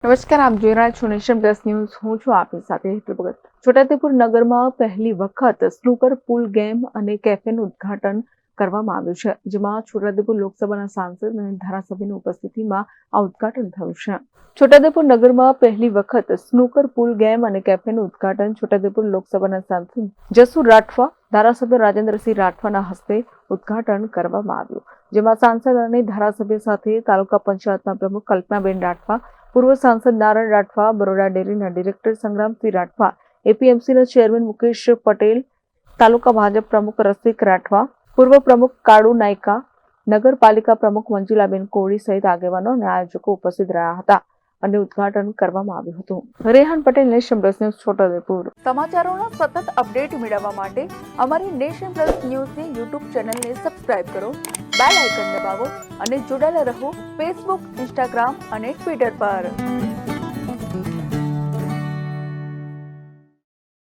નમસ્કાર, આપ જોઈ રહ્યા છો નેશન પ્લસ ન્યૂઝ. હું છું આપની સાથે હેતલ ભગત. છોટાઉદેપુર નગરમાં પહેલી વખત સ્નૂકર પૂલ ગેમ અને કેફેનું ઉદ્ઘાટન કરવામાં આવ્યું છે, જેમાં છોટાઉદેપુર લોકસભાના સાંસદ અને ધારાસભ્યની ઉપસ્થિતિમાં આ ઉદ્ઘાટન થયું છે. છોટાઉદેપુર નગરમાં પહેલી વખત સ્નૂકર પૂલ ગેમ અને કેફેનું ઉદ્ઘાટન છોટાઉદેપુર લોકસભાના સાંસદ જસુ રાઠવા, ધારાસભ્ય રાજેન્દ્રસિંહ રાઠવાના હસ્તે ઉદ્ઘાટન કરવામાં આવ્યું, જેમાં સાંસદ અને ધારાસભ્ય સાથે તાલુકા પંચાયતના પ્રમુખ કલ્પનાબેન રાઠવા, પૂર્વ સાંસદ નારાયણ રાઠવા, બરોડા ડેરીના ડિરેક્ટર સંગ્રામસિંહ રાઠવા, એપીએમસીના ચેરમેન મુકેશ પટેલ, તાલુકા ભાજપ પ્રમુખ રસિક રાઠવા, પૂર્વ પ્રમુખ કાળુ નાયકા, નગરપાલિકા પ્રમુખ મંજુલાબેન કોળી સહિત આગેવાનો અને આયોજકો ઉપસ્થિત રહ્યા હતા અને ઉદ્ઘાટન કરવામાં આવ્યું હતું. Rehan Patel, nation plus news, Chhota Udepur. સમાચારોના સતત અપડેટ મેળવવા માટે અમારી નેશન પ્લસ ન્યૂઝની યુટ્યુબ ચેનલને સબસ્ક્રાઇબ કરો, બેલ આઇકન દબાવો અને જોડાયેલા રહો ફેસબુક, ઇન્સ્ટાગ્રામ અને ટ્વિટર પર.